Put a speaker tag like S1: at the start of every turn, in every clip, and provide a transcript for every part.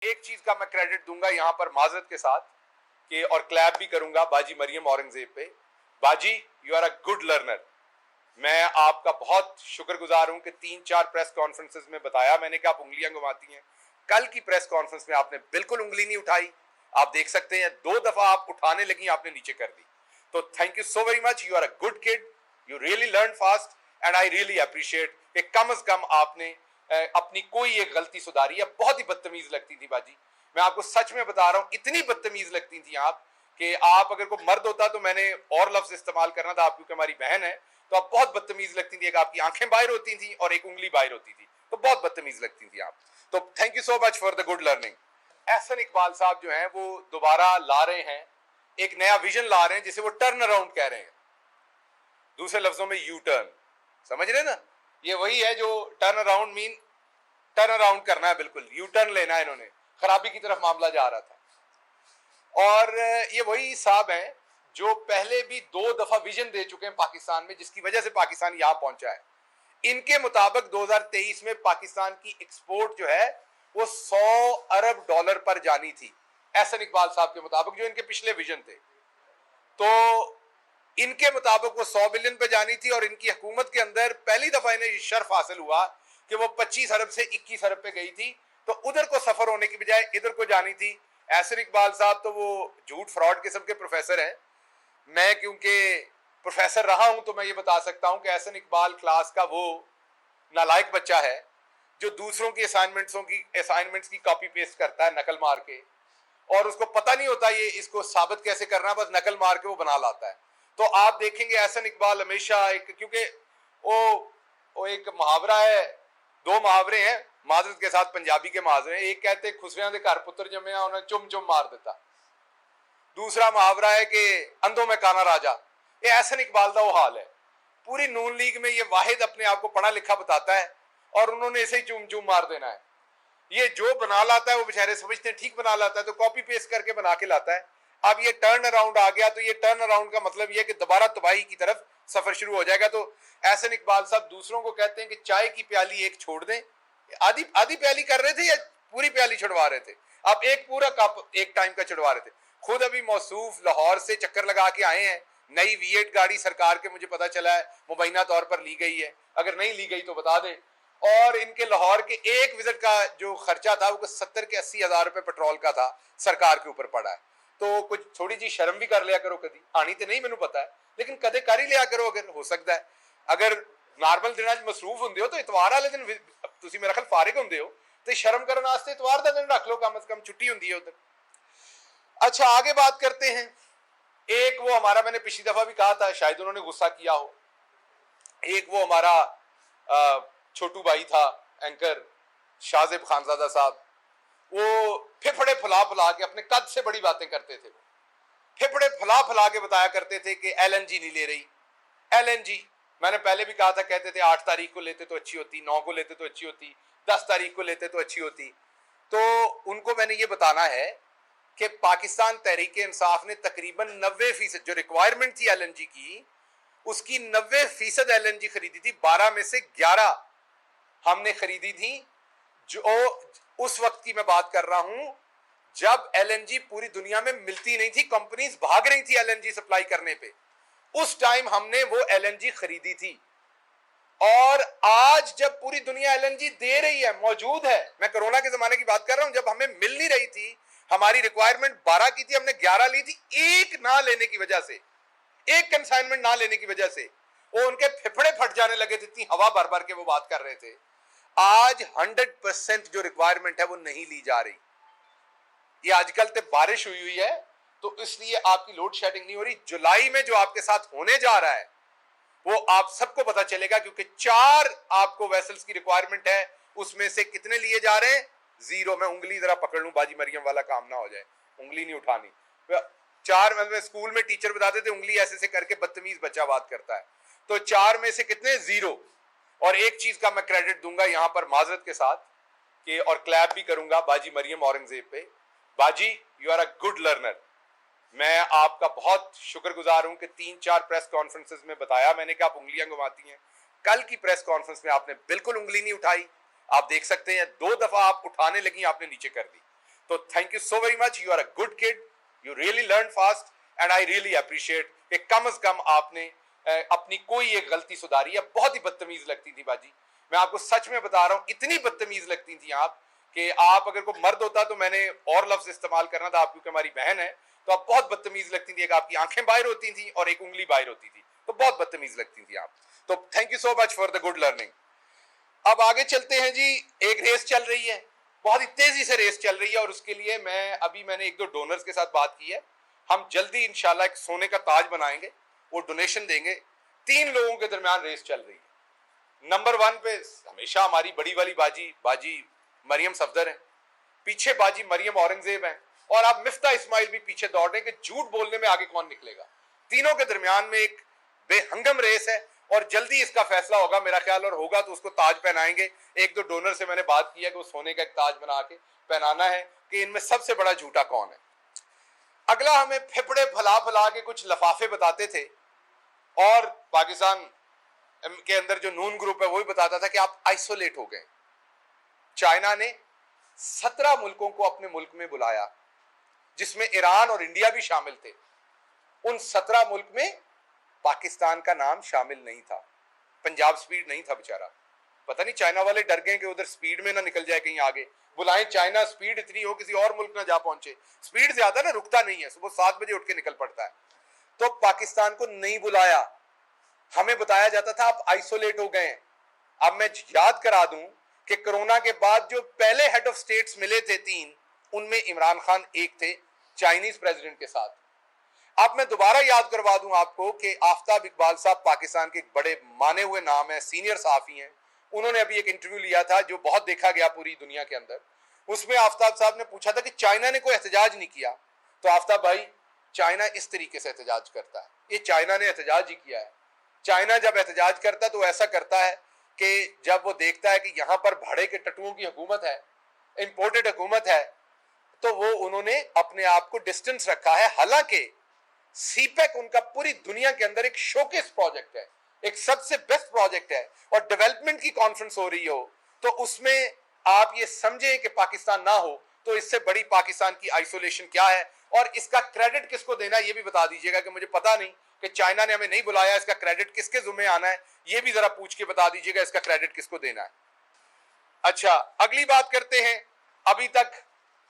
S1: एक चीज का मैं क्रेडिट दूंगा यहां पर माजरत के साथ कि और क्लैप भी करूंगा बाजी मरियम औरंगजेब पे। बाजी, you are a good learner. मैं आपका बहुत शुक्रगुजार हूं कि 3-4 प्रेस कॉन्फ्रेंसेस में बताया मैंने कि आप उंगलियां घुमाती हैं। कल की प्रेस कॉन्फ्रेंस में आपने बिल्कुल उंगली नहीं उठाई। आप देख सकते हैं 2 दफा आप उठाने लगी, आपने नीचे कर दी। तो thank you so very much, you are a good kid, you really learn fast and I really appreciate कि कम से कम आपने अपनी कोई एक गलती सुधारी है। बहुत ही बदतमीज लगती थी बाजी, मैं आपको सच में बता रहा हूं, इतनी बदतमीज लगती थी आप कि आप अगर कोई मर्द होता तो मैंने और लफ्ज इस्तेमाल करना था। आप क्योंकि हमारी बहन है तो आप बहुत बदतमीज लगती थी। एक आपकी आंखें बाहर होती थी और एक उंगली बाहर होती थी, तो बहुत बदतमीज लगती थी आप। तो thank you so much for the good learning. Ehsan Iqbal साहब जो हैं वो दोबारा ला रहे हैं, एक नया विजन ला रहे हैं जिसे वो टर्न अराउंड कह रहे हैं, दूसरे लफ्जों में यू टर्न। समझ रहे ना, ये वही है जो turn around mean turn around करना है, बिल्कुल यू टर्न लेना है इन्होंने, खराबी की तरफ मामला जा रहा था। और ये वही साहब हैं जो पहले भी 2 दफा विजन दे चुके हैं पाकिस्तान में, जिसकी वजह से पाकिस्तान यहां पहुंचा है। इनके मुताबिक 2023 में पाकिस्तान की एक्सपोर्ट जो है वो 100 अरब डॉलर पर जानी थी, एहसन इकबाल साहब के मुताबिक, जो इनके पिछले विजन थे। तो इनके मुताबिक वो 100 बिलियन पे जानी थी और इनकी हुकूमत के अंदर पहली दफा इन्हें शर्फ हासिल हुआ कि वो 25 अरब से 21 अरब पे गई थी। तो उधर को सफर होने की बजाय इधर को जानी थी। एहसन इकबाल साहब तो वो झूठ फ्रॉड किस्म के प्रोफेसर हैं। मैं क्योंकि प्रोफेसर रहा हूं तो मैं ये बता सकता हूं कि एहसन इकबाल क्लास का वो नालायक बच्चा है जो दूसरों की असाइनमेंट्स की कॉपी पेस्ट करता है नकल मार के, और उसको पता नहीं होता ये इसको साबित कैसे करना, बस नकल मार के वो बना लाता है। तो आप देखेंगे एहसन इकबाल हमेशा एक, क्योंकि वो एक मुहावरा है, 2 मुहावरे हैं माजरत के साथ, पंजाबी के मुहावरे हैं। एक कहते खुसरियां दे घर पुत्र जमया उन्हें चुम चुम मार देता, दूसरा मुहावरा है कि अंधों में काना राजा। ये एहसन इकबाल का वो हाल है। पूरी नून लीग में ये वाहिद अपने आप को पढ़ा लिखा बताता है और उन्होंने इसे ही चूम चूम मार देना है। ये जो बना लाता है वो बेचारे समझते हैं ठीक बना लाता है, तो कॉपी पेस्ट करके बना के लाता है। अब ये टर्न अराउंड आ गया, तो ये टर्न अराउंड का मतलब ये कि दोबारा तबाही की तरफ सफर शुरू हो जाएगा। तो एहसन इकबाल साहब दूसरों को कहते हैं कि चाय की प्याली एक छोड़ दें। आधी आधी प्याली कर रहे थे या पूरी प्याली छुड़वा रहे थे? आप एक पूरा कप एक टाइम का छुड़वा रहे थे। खुद अभी मौसूफ लाहौर से चक्कर लगा के आए हैं। नई V8 गाड़ी सरकार के मुझे पता चला है मुबैना तौर पर ली गई है, अगर नहीं ली गई तो बता दें। और इनके लाहौर के एक विजिट का जो खर्चा था वो 70 के 80 हजार रुपए पेट्रोल का था, सरकार के ऊपर पड़ा है। तो कुछ थोड़ी जी शर्म भी कर लिया करो, कभी आनी तो नहीं मैनू पता है, लेकिन कदे कर ही लिया करो अगर हो सकता है। अगर नॉर्मल दिन मसरूफ होंगे हो तो इतवार वाले दिन तुसी मेरा ख्याल फारिग होंगे हो तो शर्म करने वास्ते इतवार का दिन रख लो, कम से कम छुट्टी होंगी है उधर। अच्छा, आगे बात करते हैं। एक वो हमारा, मैंने पिछली दफा भी कहा था, शायद उन्होंने गुस्सा किया हो, एक वो हमारा छोटू भाई था एंकर शाहजेब खानजादा साहब, वो फेफड़े फुला फुला के अपने कद से बड़ी बातें करते थे। फेफड़े फुला फुला के बताया करते थे कि LNG नहीं ले रही। LNG मैंने पहले भी कहा था, कहते थे 8 तारीख को लेते तो अच्छी होती, 9 को लेते तो अच्छी होती, 10 तारीख को लेते तो अच्छी होती। तो उनको मैंने ये बताना है कि पाकिस्तान तहरीक इंसाफ ने तकरीबन 90% जो रिक्वायरमेंट थी LNG की, उसकी 90% LNG खरीदी थी। 12 में से 11 हमने खरीदी थी। जो उस वक्त की मैं बात कर रहा हूं जब LNG पूरी दुनिया में मिलती नहीं थी, कंपनीज भाग रही थी LNG सप्लाई करने पे, उस टाइम हमने वो LNG खरीदी थी। और आज जब पूरी दुनिया LNG दे रही है, मौजूद है, मैं कोरोना के जमाने की बात कर रहा हूं, जब हमें मिल नहीं रही थी, हमारी रिक्वायरमेंट 12 की थी, हमने 11 ली थी। एक ना लेने की वजह से, एक कंसाइनमेंट ना लेने की वजह से वो उनके फेफड़े फट जाने लगे थे, इतनी हवा भर भर के वो बात कर रहे थे। आज 100% जो रिक्वायरमेंट है वो नहीं ली जा रही। ये आजकल तो बारिश हुई है तो इसलिए आपकी लोड शेडिंग नहीं हो रही। जुलाई में जो आपके साथ होने जा रहा है वो आप सबको पता चलेगा, क्योंकि 4 आपको वेसल्स की रिक्वायरमेंट है, उसमें से कितने लिए जा रहे हैं? 0। मैं उंगली जरा पकड़ लूं, बाजी मरियम वाला काम ना हो जाए, उंगली नहीं उठानी। 4 में स्कूल में टीचर बताते थे उंगली ऐसे से करके बदतमीज बच्चा बात करता है। तो 4 में से कितने? 0। और एक चीज का मैं क्रेडिट दूंगा यहां पर माजरत के साथ कि, और क्लैप भी करूंगा बाजी मरियम औरंगजेब पे। बाजी, you are a good learner. मैं आपका बहुत शुक्रगुजार हूं कि 3-4 प्रेस कॉन्फ्रेंसेस में बताया मैंने कि आप उंगलियां घुमाती हैं। कल की प्रेस कॉन्फ्रेंस में आपने बिल्कुल उंगली नहीं उठाई। आप देख सकते हैं 2 दफा आप उठाने लगी, आपने नीचे कर दी। तो thank you so very much, you are a good kid, you really learn fast and I really appreciate कि कम से कम आपने अपनी कोई एक गलती सुधारी है। बहुत ही बदतमीज लगती थी बाजी, मैं आपको सच में बता रहा हूं, इतनी बदतमीज लगती थी आप कि आप अगर कोई मर्द होता तो मैंने और लफ्ज इस्तेमाल करना था, आप क्योंकि हमारी बहन है तो आप बहुत बदतमीज लगती थी। एक आपकी आंखें बाहर होती थी और एक उंगली बाहर होती थी, तो बहुत बदतमीज लगती थी आप। तो thank you so much for the good learning. अब आगे चलते हैं जी। एक रेस चल रही है, बहुत ही तेजी से रेस चल रही है, और उसके लिए मैंने एक दो डोनर्स के साथ बात की है। हम जल्दी इंशाल्लाह एक सोने का ताज बनाएंगे, वो डोनेशन देंगे। 3 लोगों के दरमियान रेस चल रही है। नंबर 1 पे हमेशा हमारी बड़ी वाली बाजी मरियम सफदर है, पीछे बाजी मरियम औरंगजेब है, और अब मिफ्ता इस्माइल भी पीछे दौड़ रहे हैं कि झूठ बोलने में आगे कौन निकलेगा। तीनों के दरमियान में एक बेहंगम रेस है, और जल्दी इसका फैसला होगा मेरा ख्याल, और होगा तो उसको ताज पहनाएंगे। एक दो डोनर से मैंने बात की है कि वो सोने का एक ताज बना के पहनाना है कि इनमें सबसे बड़ा झूठा कौन है। अगला हमें फेफड़े फैला फैला के कुछ लफाफे बताते थे, और पाकिस्तान के अंदर जो नून ग्रुप है वो भी बताता था कि आप आइसोलेट हो गए। चाइना ने 17 मुल्कों को अपने मुल्क में बुलाया, जिसमें ईरान और इंडिया भी शामिल थे। उन 17 मुल्क में पाकिस्तान का नाम शामिल नहीं था। पंजाब स्पीड नहीं था बेचारा, पता नहीं चाइना वाले डर गए कि उधर स्पीड में ना निकल जाए कहीं आगे। बुलाएं चाइना, स्पीड इतनी हो किसी और मुल्क ना जा पहुंचे। स्पीड ज्यादा ना, रुकता नहीं है, सुबह 7 बजे उठ के निकल पड़ता है। तो पाकिस्तान को नहीं बुलाया, हमें बताया जाता था आप आइसोलेट हो गए। अब मैं याद करा दूं कि कोरोना के बाद जो पहले हेड ऑफ स्टेट्स मिले थे 3, उनमें इमरान खान एक थे, चाइनीज प्रेसिडेंट के साथ। अब मैं दोबारा याद करवा दूं आपको कि आफ्ताब इकबाल साहब पाकिस्तान के एक बड़े माने हुए नाम है, सीनियर सहाफी हैं। उन्होंने अभी एक इंटरव्यू लिया था जो बहुत देखा गया पूरी दुनिया के अंदर। उसमें आफ्ताब साहब ने पूछा था कि चाइना ने कोई एहतजाज नहीं किया। तो आफ्ताब भाई, चाइना इस तरीके से एहतजाज करता है, ये चाइना ने एहतजाज ही किया है। चाइना जब एहतजाज करता है तो ऐसा करता है कि जब वो देखता है कि यहाँ पर भाड़े के टटुओं की हुकूमत है, इंपोर्टेड हुकूमत है, तो वो उन्होंने अपने आप को डिस्टेंस रखा है। हालांकि सीपेक उनका पूरी दुनिया के अंदर एक शोकेस प्रोजेक्ट है, एक सबसे बेस्ट प्रोजेक्ट है, और डेवलपमेंट की कॉन्फ्रेंस हो रही हो तो उसमें आप ये समझे कि पाकिस्तान ना हो तो इससे बड़ी पाकिस्तान की आइसोलेशन क्या है। और इसका क्रेडिट किसको देना है ये भी बता दीजिएगा कि मुझे पता नहीं कि चाइना ने हमें नहीं बुलाया, इसका क्रेडिट किसके जुम्मे आना है, ये भी जरा पूछ के बता दीजिएगा इसका क्रेडिट किसको देना है। अच्छा, अगली बात करते हैं। अभी तक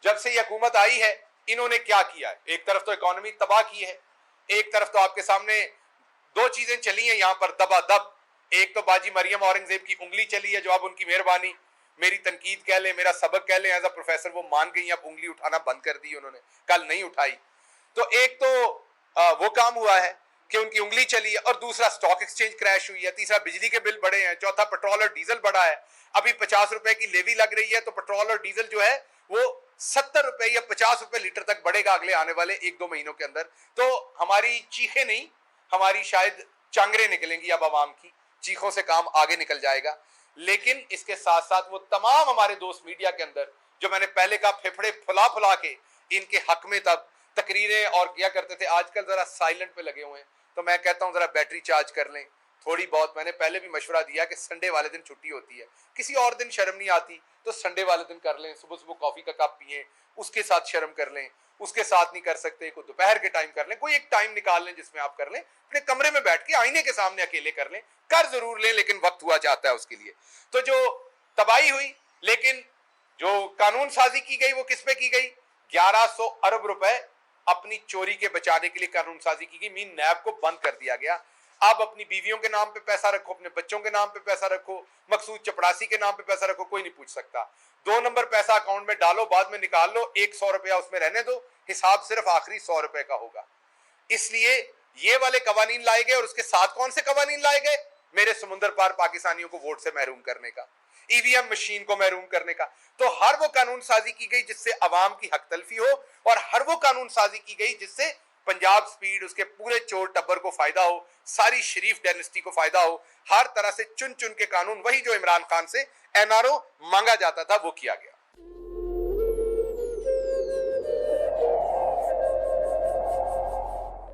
S1: जब से ये हुकूमत आई है इन्होंने क्या किया है। एक तरफ तो इकोनॉमी तबाह की है, एक तरफ तो आपके सामने 2 चीजें चली हैं यहां पर दबादब। एक तो बाजी मरियम औरंगजेब की उंगली चली है, जो अब उनकी मेहरबानी, मेरी तनकीद कह लें, मेरा सबक कह लें, एज अ प्रोफेसर वो मान गई, अब उंगली उठाना बंद कर दी उन्होंने, कल नहीं उठाई। तो एक तो वो काम हुआ है कि उनकी उंगली चली है, और दूसरा स्टॉक एक्सचेंज क्रैश हुई है, तीसरा बिजली के बिल बढ़े हैं, चौथा पेट्रोल और डीजल बढ़ा है। अभी 50 रुपए की लेवी लग रही है, तो पेट्रोल और डीजल जो है वो 70 रुपए या 50 रुपए लीटर तक बढ़ेगा अगले आने वाले 1-2 महीनों के अंदर। तो हमारी चीखें नहीं, हमारी शायद चांगरे निकलेंगी अब आवाम की, चीखों से काम आगे निकल जाएगा। लेकिन इसके साथ साथ वो तमाम हमारे दोस्त मीडिया के अंदर, जो मैंने पहले कहा फेफड़े फुला फुला के इनके हक में तब तकरीरें और किया करते थे, आजकल जरा साइलेंट पे लगे हुए हैं। तो मैं कहता हूं जरा बैटरी चार्ज कर लें थोड़ी बहुत। मैंने पहले भी मशवरा दिया कि संडे वाले दिन छुट्टी होती है, किसी और दिन शर्म नहीं आती तो संडे वाले दिन कर लें। सुबह सुबह कॉफी का कप पिए, उसके साथ शर्म कर लें, उसके साथ नहीं कर सकते कोई दोपहर के टाइम कर लें, कोई एक टाइम निकाल लें जिसमें आप कर लें, अपने कमरे में बैठ के आईने के सामने अकेले कर लें, कर जरूर लें, लेकिन वक्त हुआ जाता है उसके लिए। तो जो तबाही हुई, लेकिन जो कानून साजी की गई वो किस पे की गई? 1100 अरब रुपए अपनी चोरी के बचाने के लिए कानून साजी की गई। मीन नैब को बंद कर दिया गया। आप अपनी बीवियों के नाम पे पैसा रखो, अपने बच्चों के नाम पे पैसा रखो, मकसूद चपड़ासी के नाम पे पैसा रखो, कोई नहीं पूछ सकता। 2 नंबर पैसा अकाउंट में डालो, बाद में निकाल लो, 100 रुपया उसमें रहने दो, हिसाब सिर्फ आखिरी 100 रुपए का होगा। इसलिए ये वाले कवानीन लाए गए, और उसके साथ कौन से कवानीन लाए गए? मेरे समुद्र पार पाकिस्तानियों को वोट से महरूम करने का, ईवीएम मशीन को महरूम करने का। तो हर वो कानून साजी की गई जिससे अवाम की हक तलफी हो, और हर वो कानून साजी की गई जिससे पंजाब स्पीड, उसके पूरे चोर टब्बर को फायदा हो, सारी शरीफ डायनेस्टी को फायदा हो। हर तरह से चुन चुन के कानून, वही जो इमरान खान से एनआरओ मांगा जाता था, वो किया गया।